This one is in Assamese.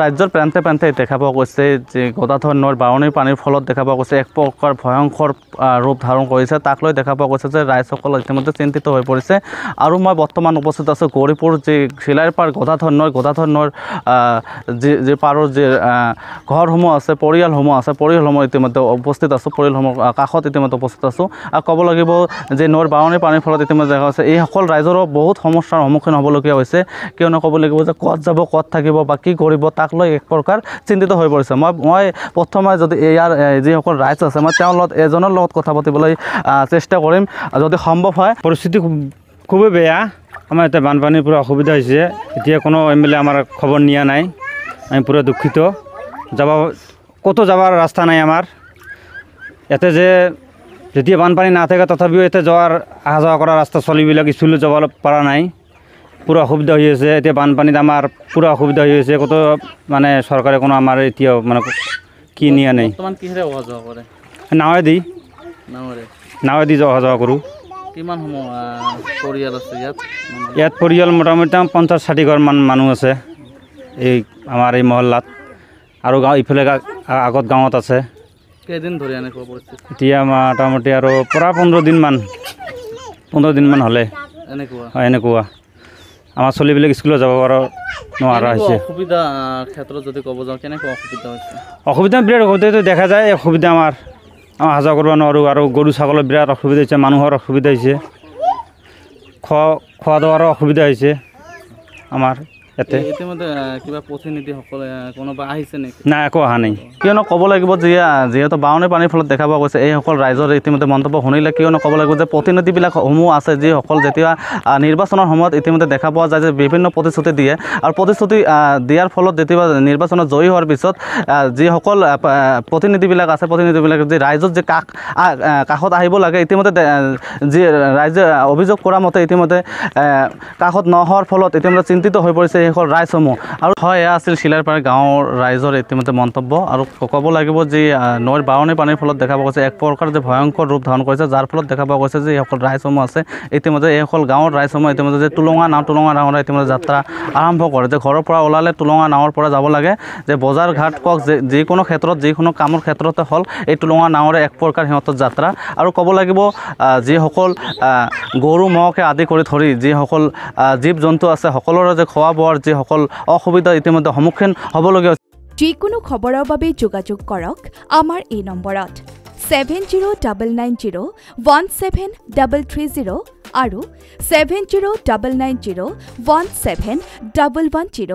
ৰাজ্যৰ প্ৰান্তে প্ৰান্তে দেখা পোৱা গৈছে যে গদাধৰ নৈৰ বাৰণীৰ পানীৰ ফলত দেখা পোৱা গৈছে এক প্ৰকাৰ ভয়ংকৰ ৰূপ ধাৰণ কৰিছে। তাক লৈ দেখা পোৱা গৈছে যে ৰাইজসকল ইতিমধ্যে চিন্তিত হৈ পৰিছে। আৰু মই বৰ্তমান উপস্থিত আছোঁ গৌৰীপুৰ যি শিলাইপাৰ গদাধৰ নৈৰ যি পাৰৰ যি ঘৰসমূহ আছে পৰিয়ালসমূহ ইতিমধ্যে উপস্থিত আছোঁ। পৰিয়ালসমূহ কাষত ইতিমধ্যে উপস্থিত আছোঁ। আৰু ক'ব লাগিব যে নৈৰ বাৰণীৰ পানীৰ ফলত ইতিমধ্যে দেখা গৈছে এইসকল ৰাইজৰো বহুত সমস্যাৰ সন্মুখীন হ'বলগীয়া হৈছে। কিয়নো ক'ব লাগিব যে ক'ত যাব ক'ত থাকিব বা কি কৰিব তাক লৈ এক প্ৰকাৰ চিন্তিত হৈ পৰিছে। মই প্ৰথমে যদি ইয়াৰ যিসকল ৰাইজ আছে মই তেওঁৰ লগত এজনৰ লগত কথা পাতিবলৈ চেষ্টা কৰিম যদি সম্ভৱ হয়। পৰিস্থিতি খুবেই বেয়া। আমাৰ এতিয়া বানপানীৰ পৰা অসুবিধা হৈছে। এতিয়া কোনো MLA আমাৰ খবৰ নিয়া নাই। আমি পুৰা দুখিত। ক'তো যাবৰ ৰাস্তা নাই আমাৰ ইয়াতে। যেতিয়া বানপানী নাথাকে তথাপিও ইয়াতে অহা যোৱা কৰা ৰাস্তা চলিবিলাক স্কুলত যাব পৰা নাই। পুৰা অসুবিধা হৈ আছে। এতিয়া বানপানীত আমাৰ পুৰা অসুবিধা হৈ আছে। ক'তো মানে চৰকাৰে কোনো আমাৰ এতিয়াও মানে কি নিয়া নাই। নাৱেদি অহা যোৱা কৰোঁ। কিমান পৰিয়াল আছে ইয়াত পৰিয়াল মোটামুটি 50-60 ঘৰমান মানুহ আছে এই আমাৰ এই মহল্লাত। আৰু ইফালে আগত গাঁৱত আছে। কেইদিন ধৰি এনেকুৱা পৰিস্থিতি? এতিয়া মোটামুটি আৰু পৰা 15 দিনমান হ'লে এনেকুৱা আমাৰ চলিবিলাক স্কুলত যাব নোৱাৰা হৈছে। অসুবিধা ক্ষেত্ৰত যদি ক'ব যাওঁ কেনেকুৱা অসুবিধা হৈছে? অসুবিধা বিৰাট অসুবিধা দেখা যায়। অসুবিধা আমাৰ অহা যোৱা কৰিব নোৱাৰোঁ। আৰু গৰু ছাগলৰ বিৰাট অসুবিধা হৈছে। মানুহৰ অসুবিধা হৈছে। খোৱা দোৱাৰো অসুবিধা হৈছে আমাৰ ইয়াতে। ইতিমধ্যে কিবা প্ৰতিনিধিসকলে কোনোবা আহিছে নেকি? নাই, একো অহা নাই। কিয়নো ক'ব লাগিব যিহেতু বাৰণীৰ পানীৰ ফলত দেখা পোৱা গৈছে এইসকল ৰাইজৰ ইতিমধ্যে মন্তব্য শুনিলে কিয়নো ক'ব লাগিব যে প্ৰতিনিধিবিলাকসমূহ আছে যিসকল যেতিয়া নিৰ্বাচনৰ সময়ত ইতিমধ্যে দেখা পোৱা যায় যে বিভিন্ন প্ৰতিশ্ৰুতি দিয়ে। আৰু প্ৰতিশ্ৰুতি দিয়াৰ ফলত যেতিয়া নিৰ্বাচনত জয়ী হোৱাৰ পিছত যিসকল প্ৰতিনিধিবিলাক আছে প্ৰতিনিধিবিলাক যি ৰাইজত যে কাষত আহিব লাগে ইতিমধ্যে যি ৰাইজে অভিযোগ কৰা মতে ইতিমধ্যে কাষত নোহোৱাৰ ফলত ইতিমধ্যে চিন্তিত হৈ পৰিছে এইসকল ৰাইজসমূহ। আৰু হয় এয়া আছিল শিলাইপাৰ গাঁৱৰ ৰাইজৰ ইতিমধ্যে মন্তব্য। আৰু ক'ব লাগিব যে নৈৰ বাৰণীৰ পানীৰ ফলত দেখা পোৱা গৈছে এক প্ৰকাৰ যে ভয়ংকৰ ৰূপ ধাৰণ কৰিছে। যাৰ ফলত দেখা পোৱা গৈছে যে এইসকল ৰাইজসমূহ আছে ইতিমধ্যে এইসকল গাঁৱৰ ৰাইজসমূহ ইতিমধ্যে যে টুলুঙা নাৱৰে ইতিমধ্যে যাত্ৰা আৰম্ভ কৰে। যে ঘৰৰ পৰা ওলালে টুলুঙা নাৱৰ পৰা যাব লাগে। যে বজাৰ ঘাট কওক যিকোনো ক্ষেত্ৰত যিকোনো কামৰ ক্ষেত্ৰতে হ'ল এই টুলুঙা নাৱৰে এক প্ৰকাৰ সিহঁতৰ যাত্ৰা। আৰু ক'ব লাগিব যিসকল গৰু ম'হকে আদি কৰি ধৰি যিসকল জীৱ জন্তু আছে সকলোৰে যে খোৱা বোৱাৰ যিসকল অসুবিধা ইতিমধ্যে সন্মুখীন হ'বলগীয়া হৈছে। যিকোনো খবৰৰ বাবে যোগাযোগ কৰক আমাৰ এই নম্বৰত 7099017330 আৰু 7099017110।